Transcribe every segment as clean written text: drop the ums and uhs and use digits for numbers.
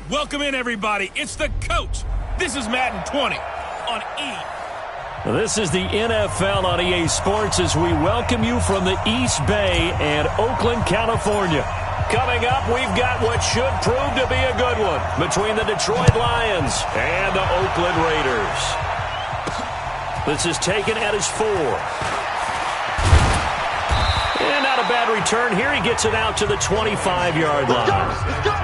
Welcome in, everybody. It's the coach. This is Madden 20 on E. This is the NFL on EA Sports as we welcome you from the East Bay and Oakland, California. Coming up, we've got what should prove to be a good one between the Detroit Lions and the Oakland Raiders. This is taken at his 4. And not a bad return here. He gets it out to the 25-yard line. Let's go!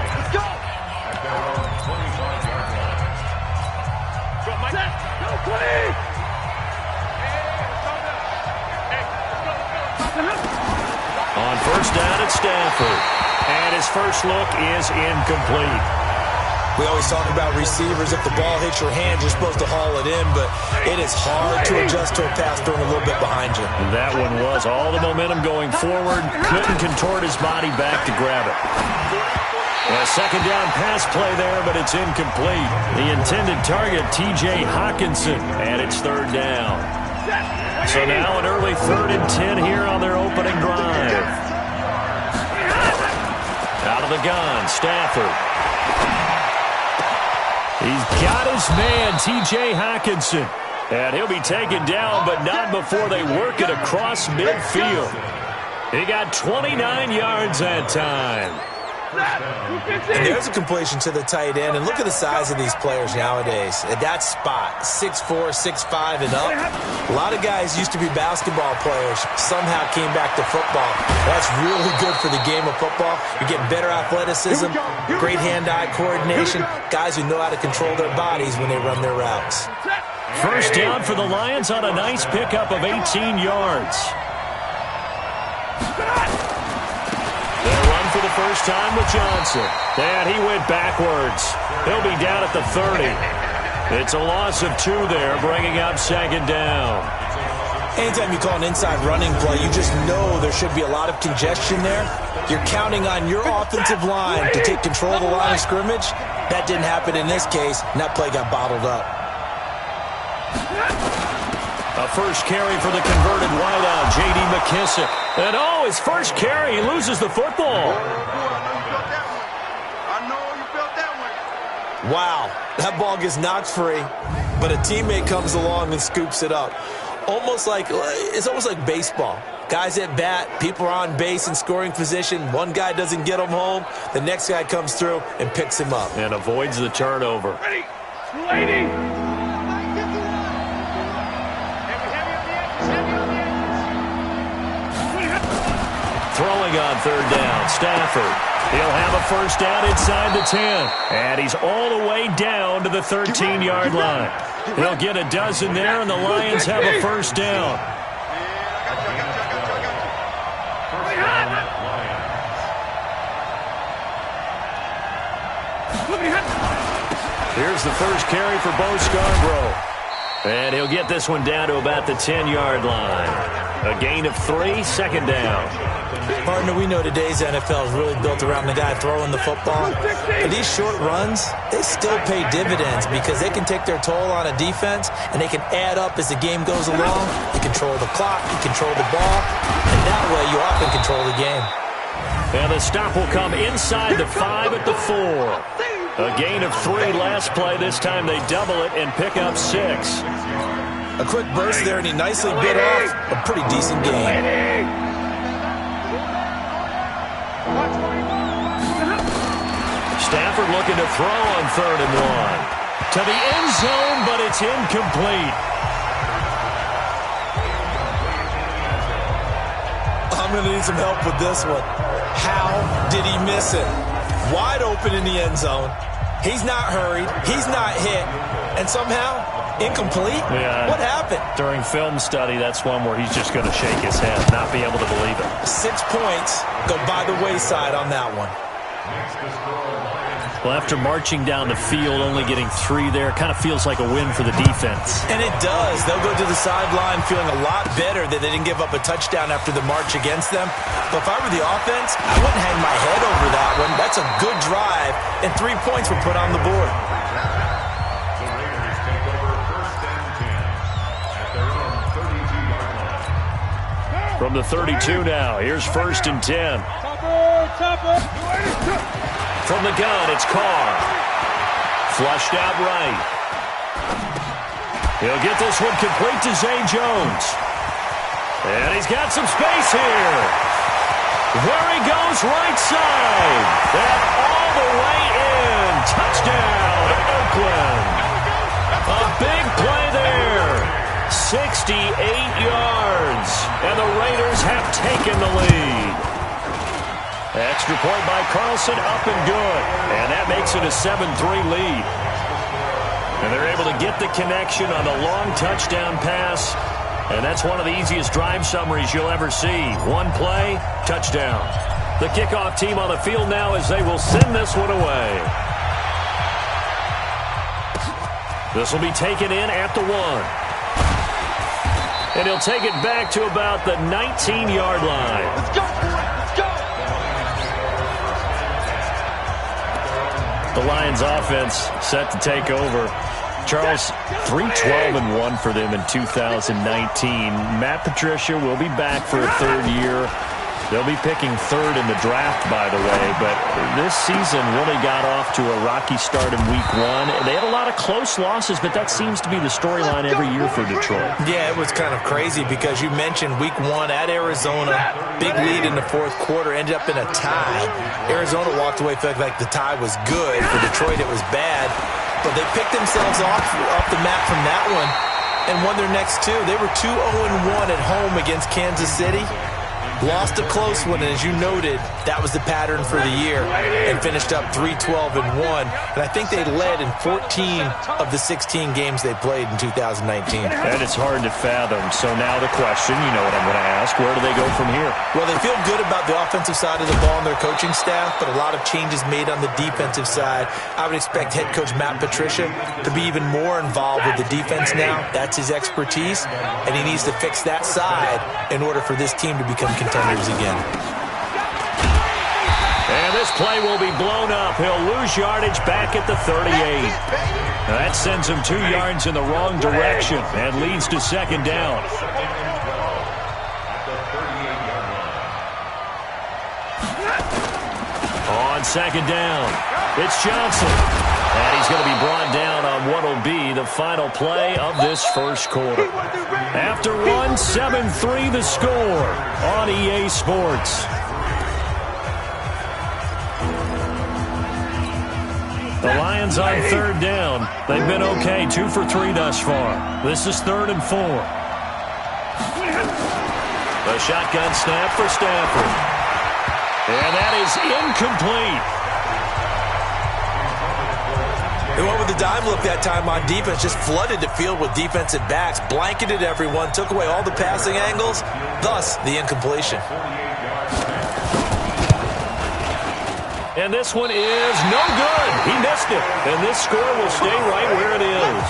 On first down, it's Stafford. And his first look is incomplete. We always talk about receivers. If the ball hits your hand, you're supposed to haul it in, but it is hard to adjust to a pass thrown a little bit behind you. That one was all the momentum going forward. Couldn't contort his body back to grab it. A second down pass play there, but it's incomplete. The intended target, T.J. Hawkinson, and it's third down. So now an early 3rd and 10 here on their opening drive. Out of the gun, Stafford. He's got his man, T.J. Hawkinson. And he'll be taken down, but not before they work it across midfield. He got 29 yards that time. And there's a completion to the tight end. And look at the size of these players nowadays. At that spot, 6'4", 6'5", and up. A lot of guys used to be basketball players, somehow came back to football. That's really good for the game of football. You're getting better athleticism, great hand-eye coordination, guys who know how to control their bodies when they run their routes. First down for the Lions on a nice pickup of 18 yards. For the first time with Johnson. And he went backwards. He'll be down at the 30. It's a loss of 2 there, bringing up second down. Anytime you call an inside running play, you just know there should be a lot of congestion there. You're counting on your offensive line to take control of the line of scrimmage. That didn't happen in this case, and that play got bottled up. A first carry for the converted wideout, J.D. McKissick. And his first carry, he loses the football. Wow, that ball gets knocked free, but a teammate comes along and scoops it up. It's almost like baseball. Guys at bat, people are on base in scoring position. One guy doesn't get him home. The next guy comes through and picks him up. And avoids the turnover. Lady. Throwing on third down, Stafford. He'll have a first down inside the 10. And he's all the way down to the 13-yard line. He'll get a dozen there, and the Lions have a first down. Here's the first carry for Bo Scarborough. And he'll get this one down to about the 10-yard line. A gain of 3, second down. Partner, we know today's NFL is really built around the guy throwing the football. But these short runs, they still pay dividends because they can take their toll on a defense, and they can add up as the game goes along. You control the clock, you control the ball, and that way you often control the game. And the stop will come inside the 5 at the 4. A gain of 3 last play. This time they double it and pick up 6. A quick burst there, and he nicely bit off a pretty decent game. Stafford looking to throw on 3rd and 1. To the end zone, but it's incomplete. I'm going to need some help with this one. How did he miss it? Wide open in the end zone. He's not hurried. He's not hit. And somehow, incomplete? Yeah. What happened? During film study, that's one where he's just going to shake his head, not be able to believe it. 6 points go by the wayside on that one. Well, after marching down the field, only getting 3 there, kind of feels like a win for the defense. And it does. They'll go to the sideline feeling a lot better that they didn't give up a touchdown after the march against them. But if I were the offense, I wouldn't hang my head over that one. That's a good drive, and 3 points were put on the board. From the 32 now, here's 1st and 10. From the gun, it's Carr. Flushed out right. He'll get this one complete to Zay Jones. And he's got some space here. There he goes, right side. And all the way in. Touchdown, Oakland. A big play there. 68 yards. And the Raiders have taken the lead. Extra point by Carlson, up and good. And that makes it a 7-3 lead. And they're able to get the connection on the long touchdown pass. And that's one of the easiest drive summaries you'll ever see. One play, touchdown. The kickoff team on the field now as they will send this one away. This will be taken in at the 1. And he'll take it back to about the 19-yard line. Let's go! Let's go! The Lions offense set to take over. Charles, 3-12-1 for them in 2019. Matt Patricia will be back for a third year. They'll be picking third in the draft, by the way, but this season really got off to a rocky start in week 1. They had a lot of close losses, but that seems to be the storyline every year for Detroit. Yeah, it was kind of crazy because you mentioned week 1 at Arizona, big lead in the fourth quarter, ended up in a tie. Arizona walked away feeling like the tie was good. For Detroit, it was bad, but they picked themselves off the map from that one and won their next 2. They were 2-0-1 at home against Kansas City. Lost a close one, and as you noted, that was the pattern for the year, and finished up 3-12-1. And I think they led in 14 of the 16 games they played in 2019. And it's hard to fathom. So now the question, you know what I'm going to ask, where do they go from here? Well, they feel good about the offensive side of the ball and their coaching staff, but a lot of changes made on the defensive side. I would expect head coach Matt Patricia to be even more involved with the defense now. That's his expertise, and he needs to fix that side in order for this team to become contenders again. And this play will be blown up. He'll lose yardage back at the 38. Now that sends him 2 yards in the wrong direction and leads to second down. On second down, it's Johnson. And he's going to be brought down on what will be the final play of this first quarter. After 1, 7-3 the score on EA Sports. The Lions on third down. They've been okay, 2 for 3 thus far. This is 3rd and 4. The shotgun snap for Stafford. And that is incomplete. They went with the dime look that time on defense, just flooded the field with defensive backs, blanketed everyone, took away all the passing angles, thus the incompletion. And this one is no good. He missed it. And this score will stay right where it is.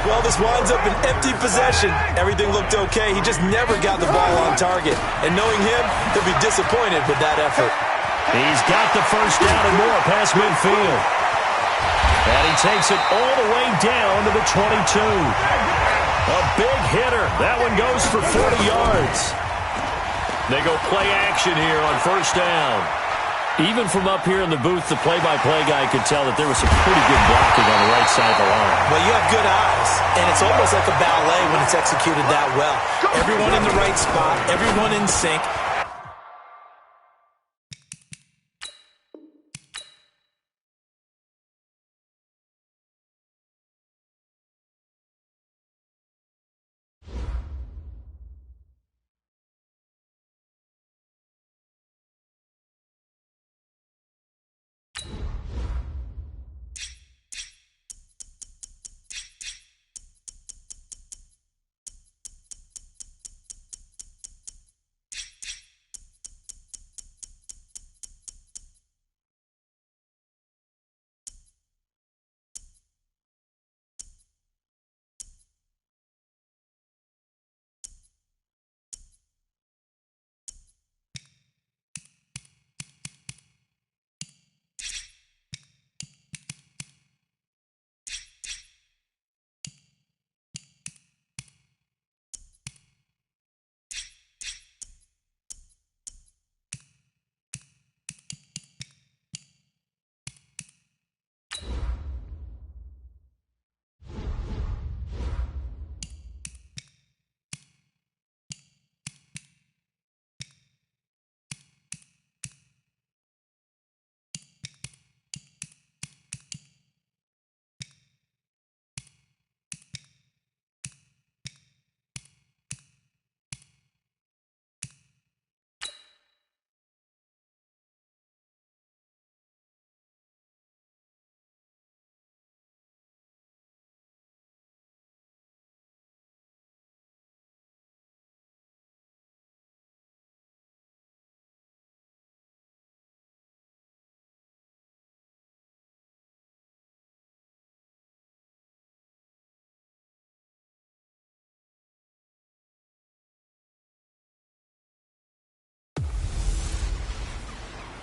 Well, this winds up an empty possession. Everything looked okay. He just never got the ball on target. And knowing him, he'll be disappointed with that effort. He's got the first down and more past midfield. And he takes it all the way down to the 22. A big hitter. That one goes for 40 yards. They go play action here on first down. Even from up here in the booth, the play-by-play guy could tell that there was some pretty good blocking on the right side of the line. Well, you have good eyes, and it's almost like a ballet when it's executed that well. Everyone in the right spot, everyone in sync.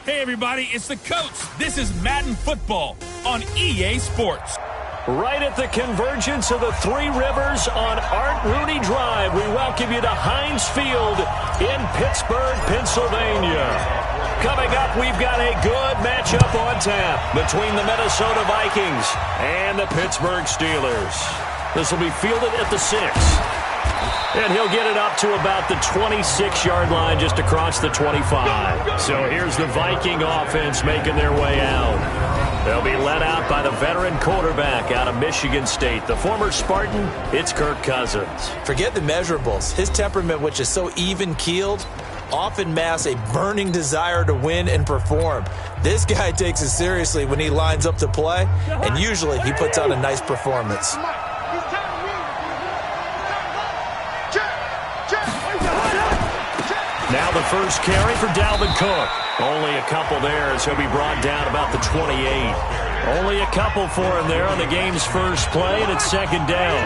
Hey, everybody, it's the coach. This is Madden Football on EA Sports. Right at the convergence of the Three Rivers on Art Rooney Drive, we welcome you to Heinz Field in Pittsburgh, Pennsylvania. Coming up, we've got a good matchup on tap between the Minnesota Vikings and the Pittsburgh Steelers. This will be fielded at the 6. And he'll get it up to about the 26-yard line, just across the 25. So here's the Viking offense making their way out. They'll be led out by the veteran quarterback out of Michigan State. The former Spartan, it's Kirk Cousins. Forget the measurables. His temperament, which is so even-keeled, often masks a burning desire to win and perform. This guy takes it seriously when he lines up to play, and usually he puts on a nice performance. Now the first carry for Dalvin Cook. Only a couple there as he'll be brought down about the 28. Only a couple for him there on the game's first play, and it's second down.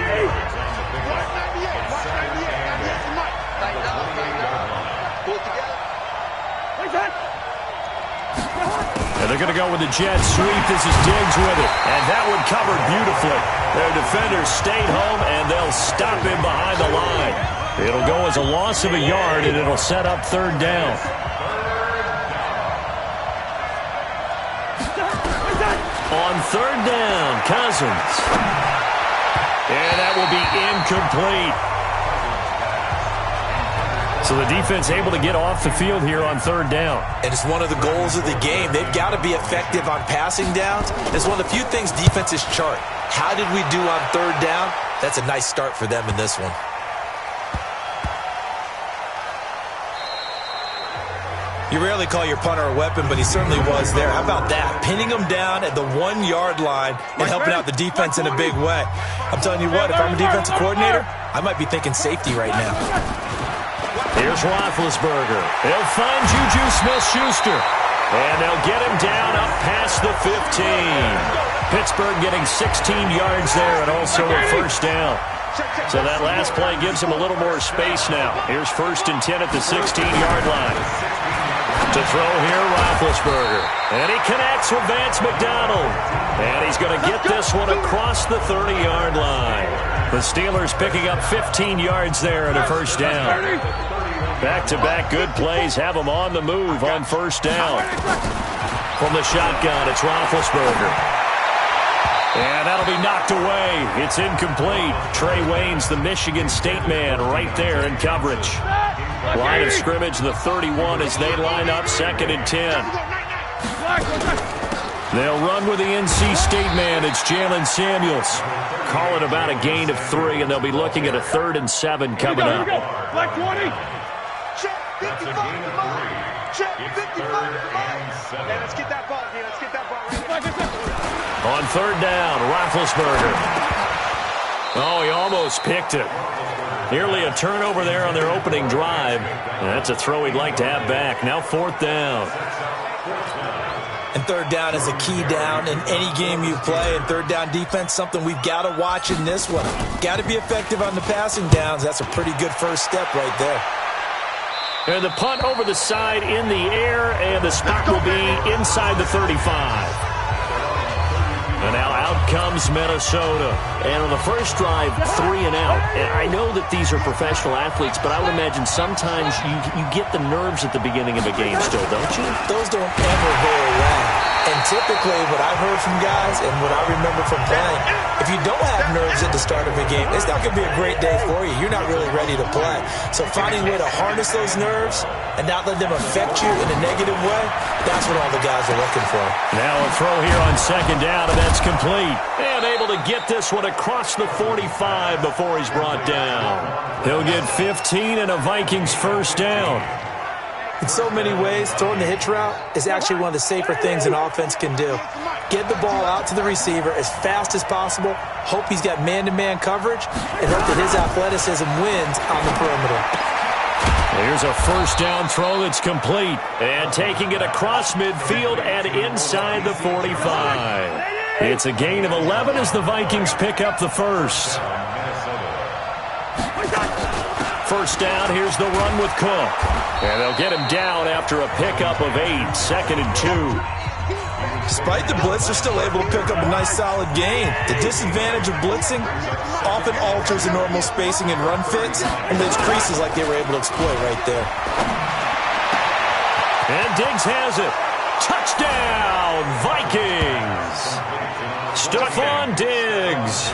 And they're going to go with the jet sweep. This is Diggs with it. And that one covered beautifully. Their defenders stayed home, and they'll stop him behind the line. It'll go as a loss of a yard, and it'll set up third down. On third down, Cousins. And that will be incomplete. So the defense able to get off the field here on third down. And it's one of the goals of the game. They've got to be effective on passing downs. It's one of the few things defenses chart. How did we do on third down? That's a nice start for them in this one. You rarely call your punter a weapon, but he certainly was there. How about that? Pinning him down at the 1-yard line and helping out the defense in a big way. I'm telling you what, if I'm a defensive coordinator, I might be thinking safety right now. Here's Roethlisberger. They'll find Juju Smith-Schuster. And they'll get him down up past the 15. Pittsburgh getting 16 yards there and also a first down. So that last play gives him a little more space now. Here's 1st and 10 at the 16-yard line. To throw here, Roethlisberger. And he connects with Vance McDonald. And he's going to get this one across the 30-yard line. The Steelers picking up 15 yards there and a first down. Back-to-back good plays have them on the move on first down. From the shotgun, it's Roethlisberger. And that'll be knocked away. It's incomplete. Trey Waynes, the Michigan State man, right there in coverage. Line of scrimmage, the 31 as they line up 2nd and 10. They'll run with the NC State man. It's Jalen Samuels. Call it about a gain of 3, and they'll be looking at a 3rd and 7 coming up. Black 20. Check 55. Check 55. Yeah, let's get that ball, D. Let's get that ball right there. On third down, Roethlisberger. Oh, he almost picked it. Nearly a turnover there on their opening drive. And that's a throw he'd like to have back. Now 4th down. And third down is a key down in any game you play. And third down defense, something we've got to watch in this one. Got to be effective on the passing downs. That's a pretty good first step right there. And the punt over the side in the air, and the spot will be inside the 35. And now out comes Minnesota. And on the first drive, 3 and out. And I know that these are professional athletes, but I would imagine sometimes you get the nerves at the beginning of a game still, don't you? Those don't ever go away. And typically what I've heard from guys and what I remember from playing, if you don't have nerves at the start of a game, it's not going to be a great day for you. You're not really ready to play. So finding a way to harness those nerves and not let them affect you in a negative way, that's what all the guys are looking for. Now a throw here on 2nd down, and that's complete. And able to get this one across the 45 before he's brought down. He'll get 15 and a Vikings first down. In so many ways, throwing the hitch route is actually one of the safer things an offense can do. Get the ball out to the receiver as fast as possible, hope he's got man-to-man coverage, and hope that his athleticism wins on the perimeter. Here's a first down throw that's complete. And taking it across midfield and inside the 45. It's a gain of 11 as the Vikings pick up the first. First down, here's the run with Cook. And they'll get him down after a pickup of 8, 2nd and 2. Despite the blitz, they're still able to pick up a nice, solid gain. The disadvantage of blitzing often alters the normal spacing and run fits and leaves creases like they were able to exploit right there. And Diggs has it. Touchdown, Vikings! Stephon Diggs,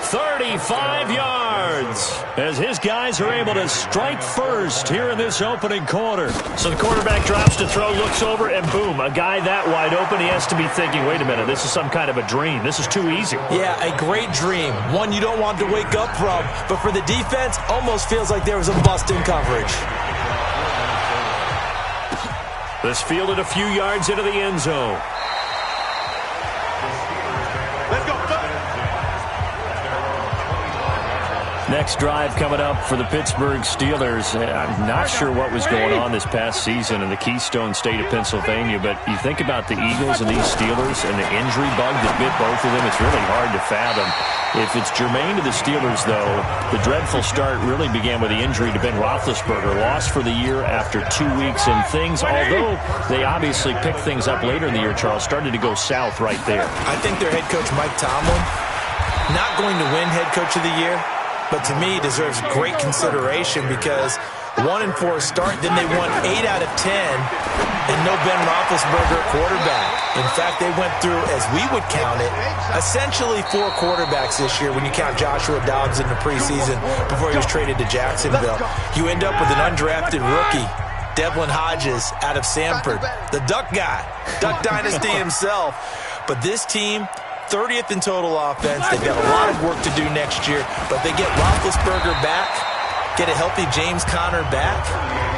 35 yards, as his guys are able to strike first here in this opening quarter. So the quarterback drops to throw, looks over, and boom, a guy that wide open, he has to be thinking, wait a minute, this is some kind of a dream. This is too easy. Yeah, a great dream. One you don't want to wake up from, but for the defense, almost feels like there was a bust in coverage. This fielded a few yards into the end zone. Let's go. Next drive coming up for the Pittsburgh Steelers. I'm not sure what was going on this past season in the Keystone State of Pennsylvania, but you think about the Eagles and these Steelers and the injury bug that bit both of them, it's really hard to fathom. If it's germane to the Steelers, though, the dreadful start really began with the injury to Ben Roethlisberger, lost for the year after 2 weeks, and things, although they obviously picked things up later in the year, Charles, started to go south right there. I think their head coach, Mike Tomlin, not going to win head coach of the year, but to me deserves great consideration because 1-4 start, then they won 8 out of 10, and no Ben Roethlisberger quarterback. In fact, they went through, as we would count it, essentially 4 quarterbacks this year when you count Joshua Dobbs in the preseason before he was traded to Jacksonville. You end up with an undrafted rookie, Devlin Hodges, out of Samford, the Duck guy, Duck Dynasty himself. But this team, 30th in total offense. They've got a lot of work to do next year, but they get Roethlisberger back, get a healthy James Conner back,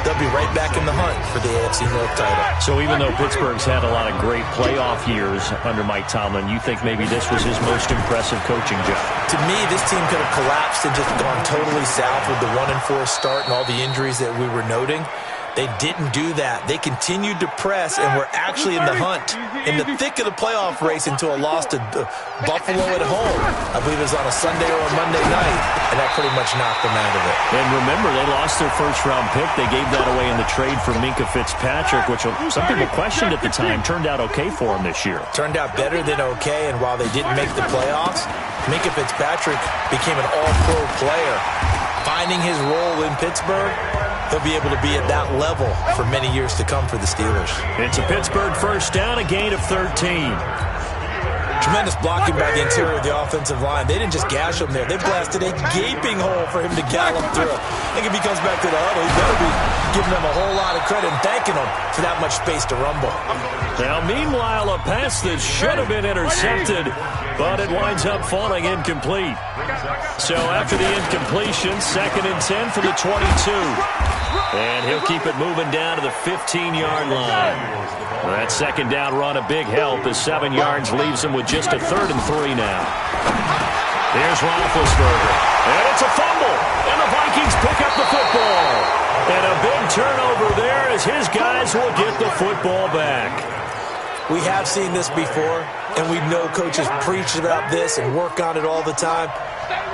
they'll be right back in the hunt for the AFC North title. So even though Pittsburgh's had a lot of great playoff years under Mike Tomlin, you think maybe this was his most impressive coaching job? To me, this team could have collapsed and just gone totally south with the 1-4 start and all the injuries that we were noting. They didn't do that. They continued to press and were actually in the hunt, in the thick of the playoff race until a loss to Buffalo at home. I believe it was on a Sunday or a Monday night, and that pretty much knocked them out of it. And remember, they lost their first-round pick. They gave that away in the trade for Minkah Fitzpatrick, which some people questioned at the time. Turned out okay for him this year. Turned out better than okay, and while they didn't make the playoffs, Minkah Fitzpatrick became an all-pro player. Finding his role in Pittsburgh, he'll be able to be at that level for many years to come for the Steelers. It's a Pittsburgh first down, a gain of 13. Tremendous blocking by the interior of the offensive line. They didn't just gash him there. They blasted a gaping hole for him to gallop through. I think if he comes back to the huddle, he better be giving them a whole lot of credit and thanking them for that much space to rumble. Now, meanwhile, a pass that should have been intercepted, but it winds up falling incomplete. So after the incompletion, 2nd and 10 from the 22. And he'll keep it moving down to the 15-yard line. That second down run a big help as 7 yards leaves him with just a 3rd and 3 now. Here's Roethlisberger. And it's a fumble. And the Vikings pick up the football. And a big turnover there as his guys will get the football back. We have seen this before, and we know coaches preach about this and work on it all the time.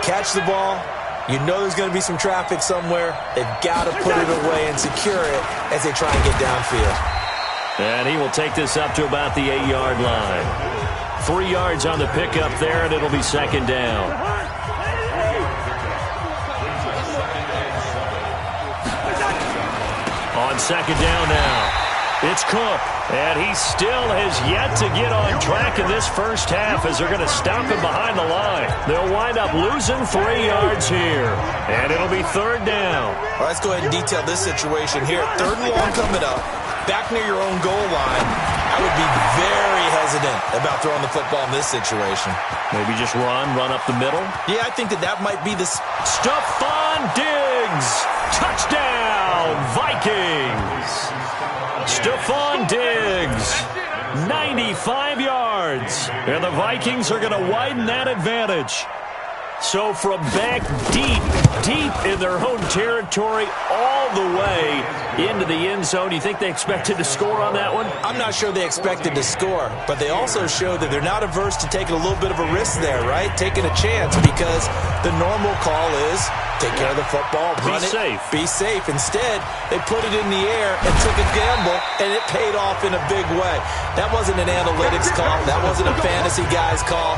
Catch the ball. You know there's going to be some traffic somewhere. They've got to put it away and secure it as they try and get downfield. And he will take this up to about the 8-yard line. 3 yards on the pickup there, and it'll be 2nd down. On 2nd down now, it's Cook. And he still has yet to get on track in this first half as they're going to stop him behind the line. They'll wind up losing 3 yards here. And it'll be 3rd down. All right, let's go ahead and detail this situation here. 3rd and long coming up. Back near your own goal line. I would be very hesitant about throwing the football in this situation. Maybe just run up the middle? Yeah, I think that might be the... Stephon Diggs! Touchdown, Vikings! Stephon Diggs, 95 yards. And the Vikings are going to widen that advantage. So from back deep in their own territory all the way into the end zone, do you think they expected to score on that one? I'm not sure they expected to score, but they also showed that they're not averse to taking a little bit of a risk there, right? Taking a chance, because the normal call is take care of the football, run it, safe. be safe. Instead, they put it in the air and took a gamble, and it paid off in a big way. That wasn't an analytics call. That wasn't a fantasy guy's call.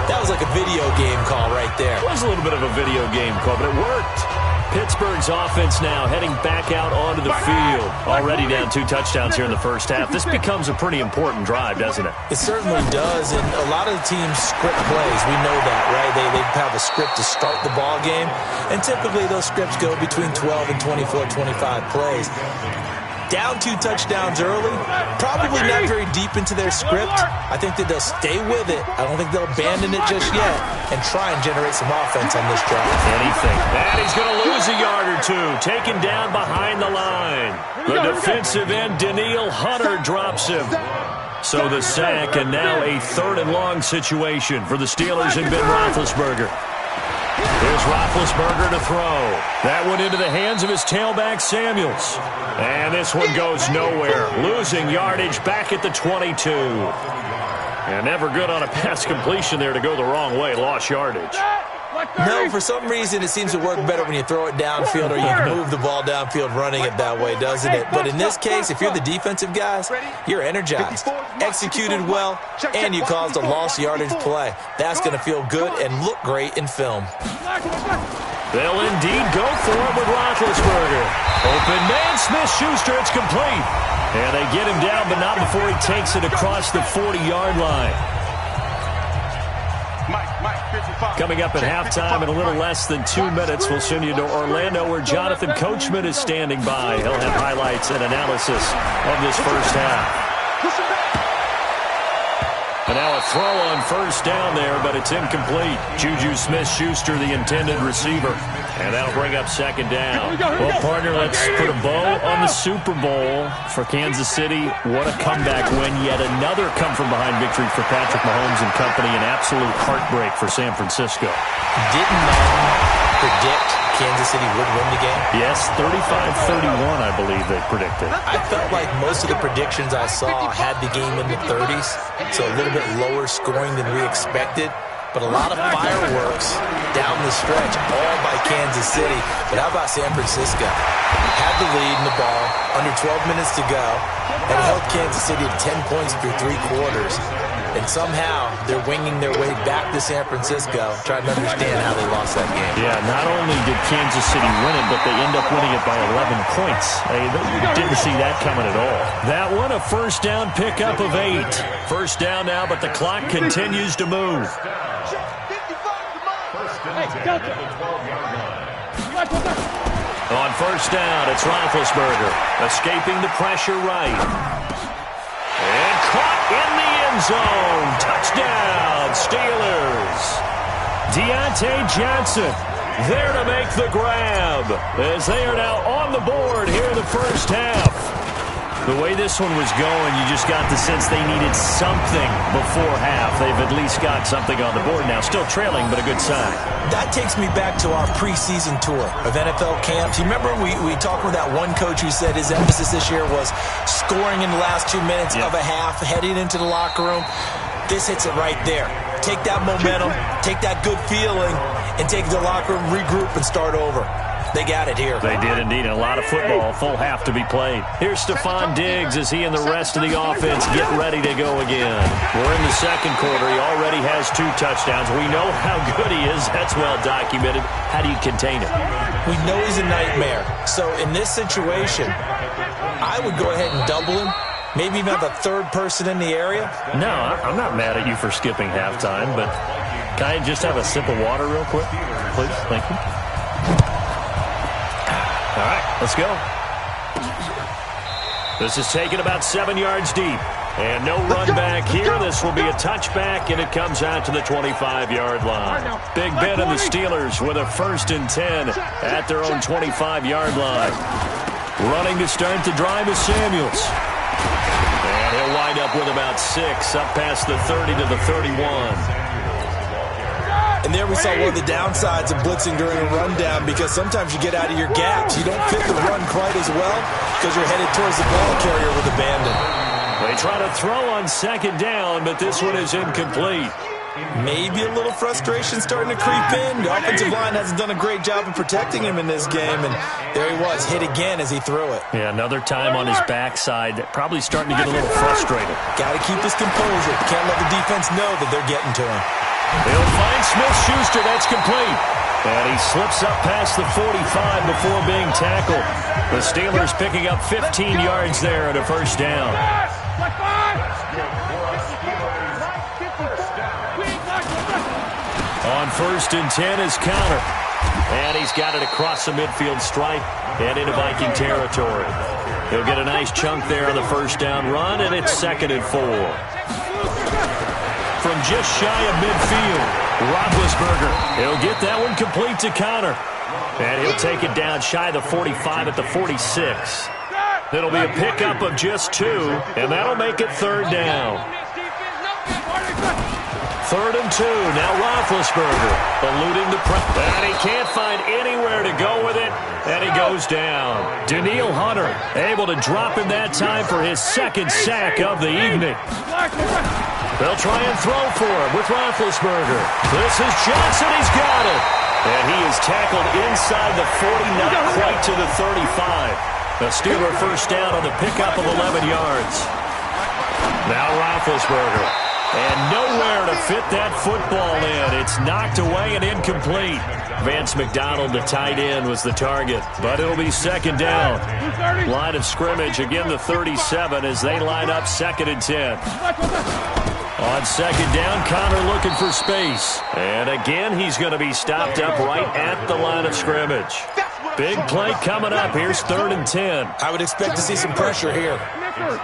That was like a video game call right there. It was a little bit of a video game call, but it worked. Pittsburgh's offense now heading back out onto the field. Already down 2 touchdowns here in the first half. This becomes a pretty important drive, doesn't it? It certainly does, and a lot of the teams script plays. We know that, right? They have a script to start the ball game, and typically those scripts go between 12 and 24, 25 plays. Down 2 touchdowns early, probably not very deep into their script. I think that they'll stay with it. I don't think they'll abandon it just yet and try and generate some offense on this drive. Anything. And he's going to lose a yard or 2. Taken down behind the line. The defensive end, Danielle Hunter, drops him. So the sack, and now a 3rd and long situation for the Steelers and Ben Roethlisberger. Here's Roethlisberger to throw. That one into the hands of his tailback, Samuels. And this one goes nowhere. Losing yardage back at the 22. And never good on a pass completion there to go the wrong way. Lost yardage. No, for some reason, it seems to work better when you throw it downfield or you move the ball downfield running it that way, doesn't it? But in this case, if you're the defensive guys, you're energized, executed well, and you caused a lost yardage play. That's going to feel good and look great in film. They'll indeed go for it with Roethlisberger. Open man, Smith-Schuster, it's complete. And they get him down, but not before he takes it across the 40-yard line. Coming up at halftime in a little less than 2 minutes, we'll send you to Orlando where Jonathan Coachman is standing by. He'll have highlights and analysis of this first half. And now a throw on first down there, but it's incomplete. Juju Smith-Schuster, the intended receiver. And that'll bring up 2nd down. Well, partner, let's put a bow on the Super Bowl for Kansas City. What a comeback win. Yet another come-from-behind victory for Patrick Mahomes and company. An absolute heartbreak for San Francisco. Didn't Madden predict Kansas City would win the game? Yes, 35-31, I believe they predicted. I felt like most of the predictions I saw had the game in the 30s, so a little bit lower scoring than we expected. But a lot of fireworks down the stretch, all by Kansas City. But how about San Francisco? Had the lead in the ball, under 12 minutes to go, and held Kansas City to 10 points through 3 quarters. And somehow they're winging their way back to San Francisco, trying to understand how they lost that game. Yeah, not only did Kansas City win it, but they end up winning it by 11 points. They didn't see that coming at all. That one, a first down pickup of 8. First down now, but the clock continues to move. On first down, it's Roethlisberger, escaping the pressure right. And caught in the end zone. Touchdown, Steelers. Deontay Johnson there to make the grab as they are now on the board here in the first half. The way this one was going, you just got the sense they needed something before half. They've at least got something on the board now. Still trailing, but a good sign. That takes me back to our preseason tour of NFL camps. You remember we talked with that one coach who said his emphasis this year was scoring in the last 2 minutes of a half, heading into the locker room. This hits it right there. Take that momentum, take that good feeling, and take it to the locker room, regroup, and start over. They got it here. They did indeed. And a lot of football, full half to be played. Here's Stephon Diggs as he and the rest of the offense get ready to go again. We're in the second quarter. He already has 2 touchdowns. We know how good he is. That's well documented. How do you contain him? We know he's a nightmare. So in this situation, I would go ahead and double him. Maybe even have a 3rd person in the area. No, I'm not mad at you for skipping halftime, but can I just have a sip of water real quick? Please, thank you. All right, let's go. This is taken about 7 yards deep. And no run back here. This will be a touchback, and it comes out to the 25-yard line. Big Ben and the Steelers with a 1st and 10 at their own 25-yard line. Running to start the drive is Samuels. And he'll wind up with about 6, up past the 30 to the 31. And there we saw one of the downsides of blitzing during a rundown, because sometimes you get out of your gaps. You don't fit the run quite as well because you're headed towards the ball carrier with abandon. They try to throw on 2nd down, but this one is incomplete. Maybe a little frustration starting to creep in. The offensive line hasn't done a great job of protecting him in this game, and there he was, hit again as he threw it. Yeah, another time on his backside, probably starting to get a little frustrated. Got to keep his composure. Can't let the defense know that they're getting to him. He'll find Smith-Schuster. That's complete. And he slips up past the 45 before being tackled. The Steelers picking up 15 yards there at a first down. On 1st and 10 is Counter. And he's got it across the midfield stripe and into Viking territory. He'll get a nice chunk there on the first down run, and it's 2nd and 4. From just shy of midfield, Roethlisberger. He'll get that one complete to Counter. And he'll take it down shy of the 45 at the 46. It'll be a pickup of just 2, and that'll make it 3rd down. 3rd and 2. Now Roethlisberger eluding the press. And he can't find anywhere to go with it. And he goes down. Danielle Hunter able to drop him that time for his 2nd sack of the evening. They'll try and throw for him with Roethlisberger. This is Johnson. He's got it. And he is tackled inside the 40, not quite to the 35. The Steeler first down on the pickup of 11 yards. Now Roethlisberger. And nowhere to fit that football in. It's knocked away and incomplete. Vance McDonald, the tight end, was the target. But it'll be 2nd down. Line of scrimmage, again the 37 as they line up 2nd and 10. On 2nd down, Connor looking for space. And again, he's going to be stopped up right at the line of scrimmage. Big play coming up. Here's 3rd and 10. I would expect to see some pressure here.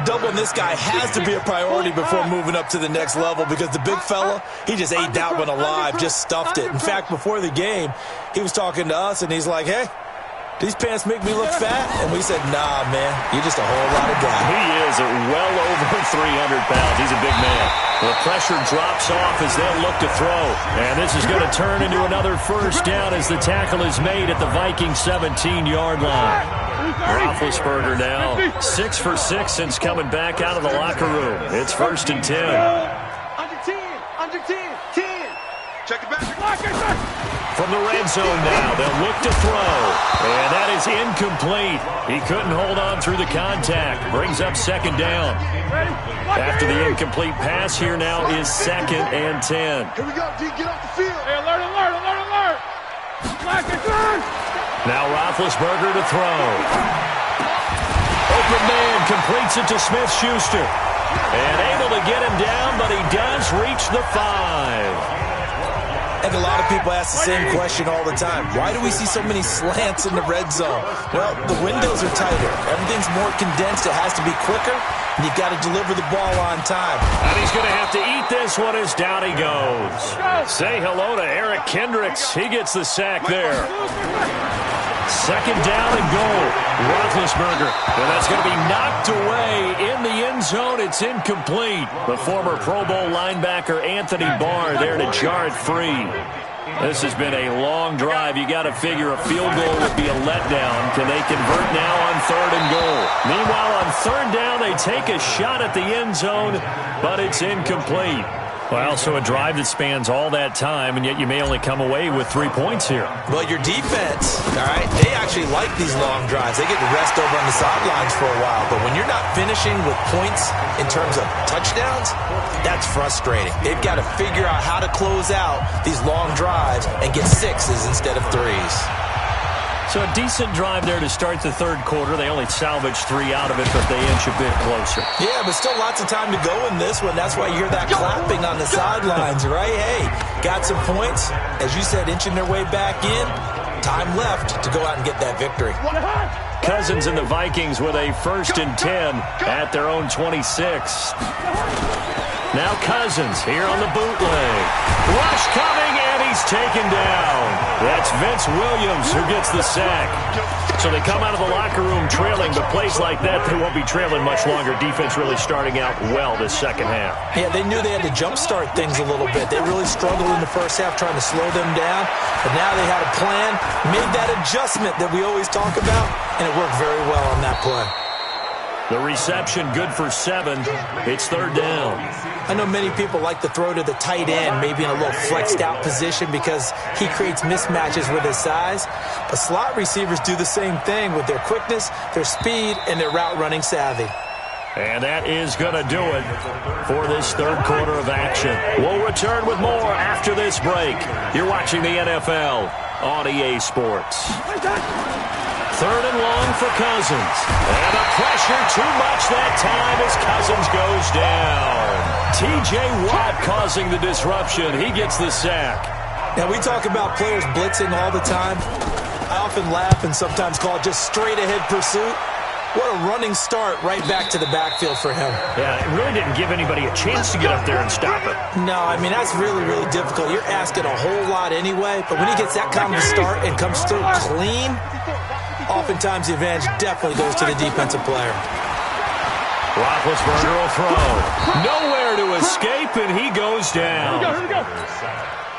Doubling this guy has to be a priority before moving up to the next level because the big fella, he just ate that one alive, just stuffed it. In fact, before the game, he was talking to us, and he's like, hey, these pants make me look fat? And we said, nah, man, you're just a whole lot of guy. He is at well over 300 pounds. He's a big man. The pressure drops off as they'll look to throw. And this is going to turn into another first down as the tackle is made at the Viking 17-yard line. Roethlisberger now 6 for 6 since coming back out of the locker room. It's 1st and 10. Under 10. Under 10. 10. Check it back. From the red zone now, they'll look to throw. And that is incomplete. He couldn't hold on through the contact. Brings up 2nd down. After the incomplete pass, here now is 2nd and 10. Here we go, D. Get off the field. Hey, alert, alert, alert, alert. Now Roethlisberger to throw. Open man completes it to Smith-Schuster. And able to get him down, but he does reach the 5. I think a lot of people ask the same question all the time. Why do we see so many slants in the red zone? Well, the windows are tighter. Everything's more condensed. It has to be quicker, and you've got to deliver the ball on time. And he's going to have to eat this one as down he goes. Say hello to Eric Kendricks. He gets the sack there. 2nd down and goal. Roethlisberger. And that's going to be knocked away in the end zone. It's incomplete. The former Pro Bowl linebacker Anthony Barr there to jar it free. This has been a long drive. You got to figure a field goal would be a letdown. Can they convert now on 3rd and goal? Meanwhile, on 3rd down, they take a shot at the end zone, but it's incomplete. Well, so a drive that spans all that time, and yet you may only come away with 3 points here. Well, your defense, all right, they actually like these long drives. They get to rest over on the sidelines for a while. But when you're not finishing with points in terms of touchdowns, that's frustrating. They've got to figure out how to close out these long drives and get 6s instead of 3s. So a decent drive there to start the 3rd quarter. They only salvaged 3 out of it, but they inch a bit closer. Yeah, but still lots of time to go in this one. That's why you hear that clapping on the sidelines, right? Hey, got some points. As you said, inching their way back in. Time left to go out and get that victory. Cousins and the Vikings with a 1st and 10 at their own 26. Now Cousins here on the bootleg. Rush coming, and he's taken down. That's Vince Williams who gets the sack. So they come out of the locker room trailing, but plays like that, they won't be trailing much longer. Defense really starting out well this 2nd half. Yeah, they knew they had to jumpstart things a little bit. They really struggled in the first half trying to slow them down. But now they had a plan, made that adjustment that we always talk about, and it worked very well on that play. The reception good for 7. It's 3rd down. I know many people like to throw to the tight end, maybe in a little flexed out position because he creates mismatches with his size. But slot receivers do the same thing with their quickness, their speed, and their route running savvy. And that is going to do it for this 3rd quarter of action. We'll return with more after this break. You're watching the NFL on EA Sports. 3rd and long for Cousins. And the pressure too much that time as Cousins goes down. T.J. Watt causing the disruption. He gets the sack. Now, we talk about players blitzing all the time. I often laugh and sometimes call it just straight-ahead pursuit. What a running start right back to the backfield for him. Yeah, it really didn't give anybody a chance to get up there and stop it. No, I mean, that's really, really difficult. You're asking a whole lot anyway, but when he gets that kind of a start and comes through clean, oftentimes the advantage definitely goes to the defensive player. Roethlisberger will throw. Nowhere to escape, and he goes down.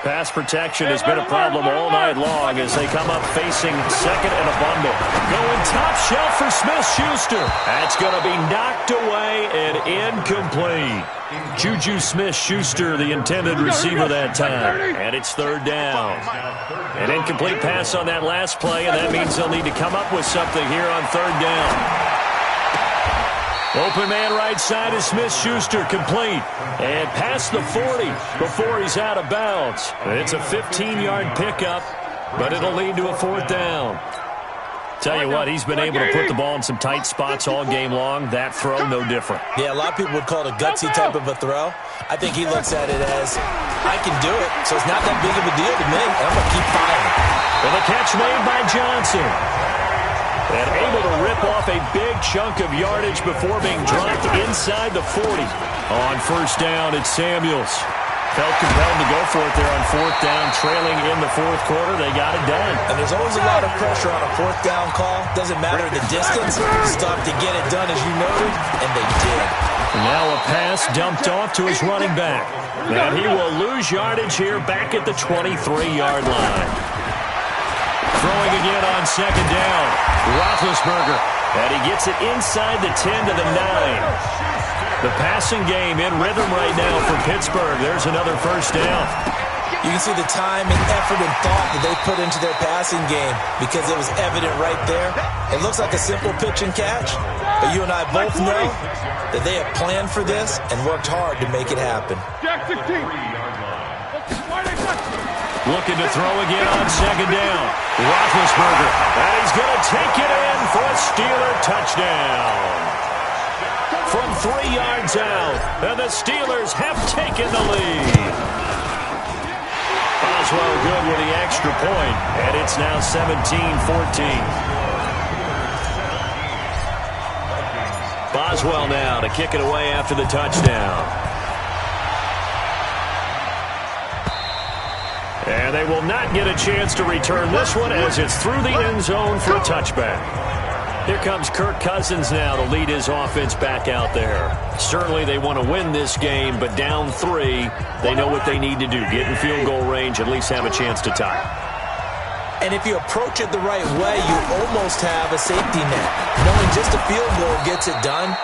Pass protection has been a problem all night long as they come up facing 2nd and a bundle. Going top shelf for Smith-Schuster. That's going to be knocked away and incomplete. Juju Smith-Schuster, the intended receiver that time. And it's 3rd down. An incomplete pass on that last play, and that means they'll need to come up with something here on 3rd down. Open man right side is Smith-Schuster, complete. And past the 40 before he's out of bounds. It's a 15-yard pickup, but it'll lead to a 4th down. Tell you what, he's been able to put the ball in some tight spots all game long. That throw, no different. Yeah, a lot of people would call it a gutsy type of a throw. I think he looks at it as, I can do it, so it's not that big of a deal to me. I'm going to keep firing. And the catch made by Johnson. And able to rip off a big chunk of yardage before being dropped inside the 40. On 1st down, it's Samuels. Felt compelled to go for it there on 4th down, trailing in the 4th quarter. They got it done. And there's always a lot of pressure on a 4th down call. Doesn't matter the distance. Stop to get it done, as you noted, and they did. And now a pass dumped off to his running back. And he will lose yardage here back at the 23-yard line. Throwing again on 2nd down. Roethlisberger. And he gets it inside the 10 to the 9. The passing game in rhythm right now for Pittsburgh. There's another 1st down. You can see the time and effort and thought that they put into their passing game because it was evident right there. It looks like a simple pitch and catch, but you and I both know that they have planned for this and worked hard to make it happen. Looking to throw again on 2nd down. Roethlisberger. And he's going to take it in for a Steeler touchdown. From 3 yards out, and the Steelers have taken the lead. Boswell good with the extra point, and it's now 17-14. Boswell now to kick it away after the touchdown. And they will not get a chance to return this one as it's through the end zone for a touchback. Here comes Kirk Cousins now to lead his offense back out there. Certainly they want to win this game, but down 3, they know what they need to do. Get in field goal range, at least have a chance to tie. And if you approach it the right way, you almost have a safety net. Knowing just a field goal gets it done.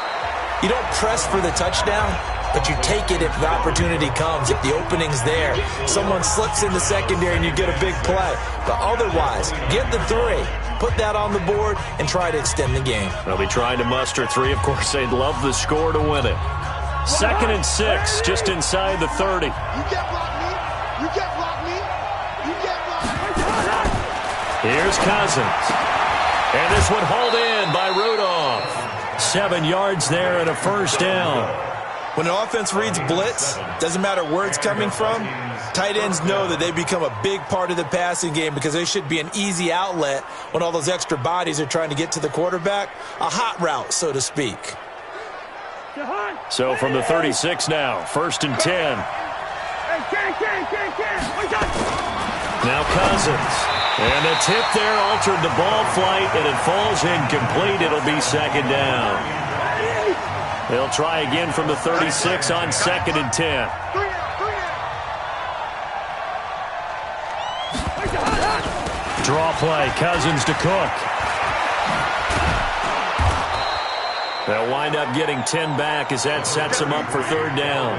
You don't press for the touchdown, but you take it if the opportunity comes. If the opening's there, someone slips in the secondary and you get a big play. But otherwise, get the 3. Put that on the board and try to extend the game. They'll be trying to muster 3. Of course, they'd love the score to win it. 2nd and 6, just inside the 30. You can't block me. You can't block me. You can't block me. Here's Cousins. And this one hauled in by Rudolph. 7 yards there and a 1st down. When an offense reads blitz, doesn't matter where it's coming from, tight ends know that they become a big part of the passing game because they should be an easy outlet when all those extra bodies are trying to get to the quarterback. A hot route, so to speak. So from the 36 now, 1st and 10. Now Cousins. And the tip there altered the ball flight, and it falls incomplete. It'll be 2nd down. They'll try again from the 36 on 2nd and 10. Draw play, Cousins to Cook. They'll wind up getting 10 back as that sets them up for third down.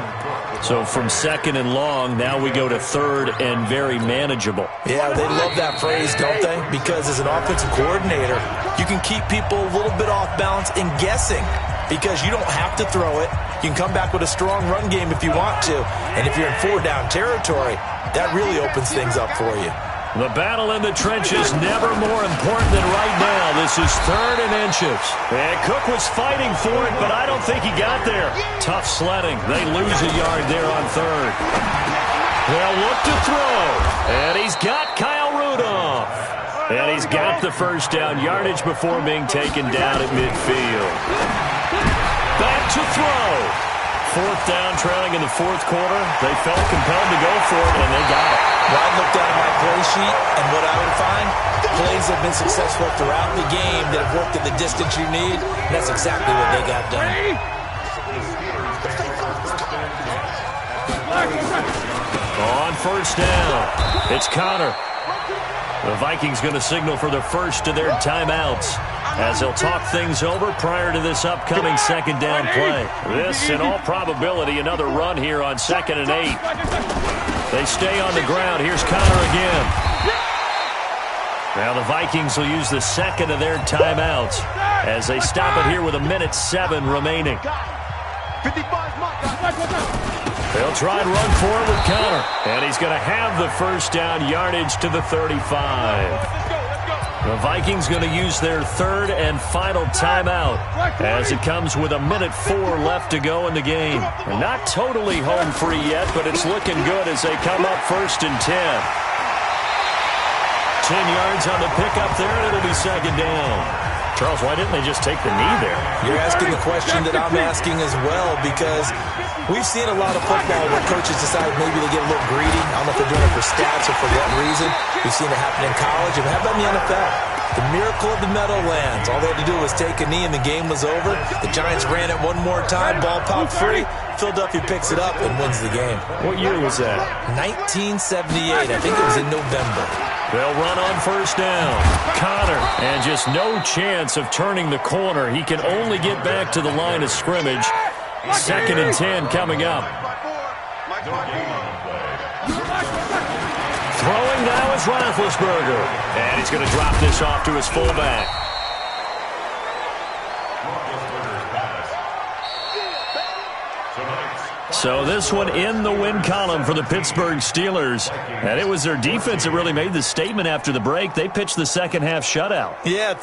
So from second and long, now we go to third and very manageable. Yeah, they love that phrase, don't they? Because as an offensive coordinator, you can keep people a little bit off balance and guessing because you don't have to throw it. You can come back with a strong run game if you want to. And if you're in four-down territory, that really opens things up for you. The battle in the trenches never more important than right now. This is third and inches. And Cook was fighting for it, but I don't think he got there. Tough sledding. They lose a yard there on third. They'll look to throw. And he's got Kyle Rudolph. And he's got the first down yardage before being taken down at midfield. Back to throw. Fourth down, trailing in the fourth quarter. They felt compelled to go for it, and they got it. Well, I'd look down at my play sheet, and what I would find, plays have been successful throughout the game that have worked at the distance you need, and that's exactly what they got done. On first down, it's Connor. The Vikings going to signal for the first of their timeouts as they'll talk things over prior to this upcoming second down play. This, in all probability, another run here on 2nd and 8. They stay on the ground. Here's Connor again. Now the Vikings will use the second of their timeouts as they stop it here with 1:07 remaining. They'll try and run for it with Connor. And he's going to have the first down yardage to the 35. The Vikings going to use their third and final timeout as it comes with 1:04 left to go in the game. They're not totally home free yet, but it's looking good as they come up 1st and 10. 10 yards on the pickup there, and it'll be second down. Charles, why didn't they just take the knee there? You're asking the question that I'm asking as well, because we've seen a lot of football where coaches decide maybe they get a little greedy. I don't know if they're doing it for stats or for what reason. We've seen it happen in college, and how about in the NFL? The miracle of the Meadowlands. All they had to do was take a knee, and the game was over. The Giants ran it one more time. Ball popped free. Philadelphia picks it up and wins the game. What year was that? 1978. I think it was in November. They'll run on first down. Connor, and just no chance of turning the corner. He can only get back to the line of scrimmage. 2nd and 10 coming up. Throwing now is Roethlisberger. And he's going to drop this off to his fullback. So this one in the win column for the Pittsburgh Steelers. And it was their defense that really made the statement after the break. They pitched the second half shutout. Yeah.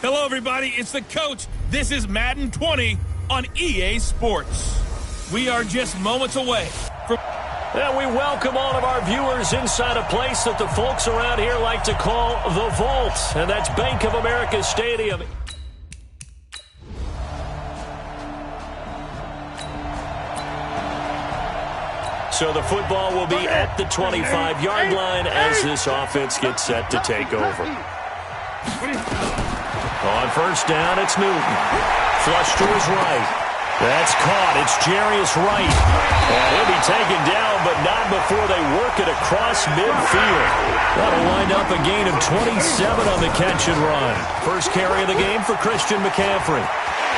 Hello, everybody. It's the coach. This is Madden 20 on EA Sports. We are just moments away from... And we welcome all of our viewers inside a place that the folks around here like to call the Vault. And that's Bank of America Stadium. So the football will be at the 25-yard line as this offense gets set to take over. On first down, it's Newton. Flush to his right. That's caught. It's Jarius Wright. And he'll be taken down, but not before they work it across midfield. That'll wind up a gain of 27 on the catch and run. First carry of the game for Christian McCaffrey.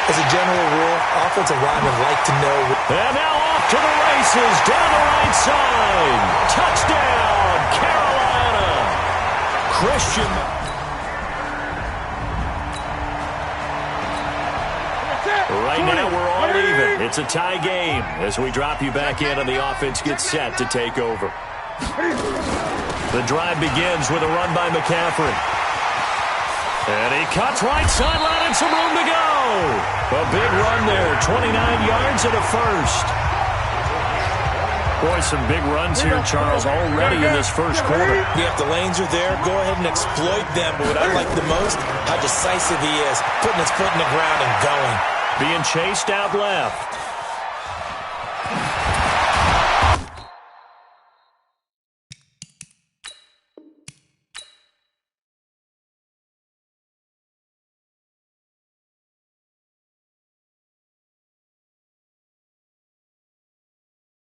As a general rule, offensive linemen like to know. And now off to the races, down the right side. Touchdown, Carolina. Christian. Right now we're all even. It's a tie game as we drop you back in and the offense gets set to take over. The drive begins with a run by McCaffrey. And he cuts right sideline and some room to go. A big run there, 29 yards and a first. Boy, some big runs here, Charles, already in this first quarter. Yeah, if the lanes are there, go ahead and exploit them. But what I like the most, how decisive he is, putting his foot in the ground and going. Being chased out left.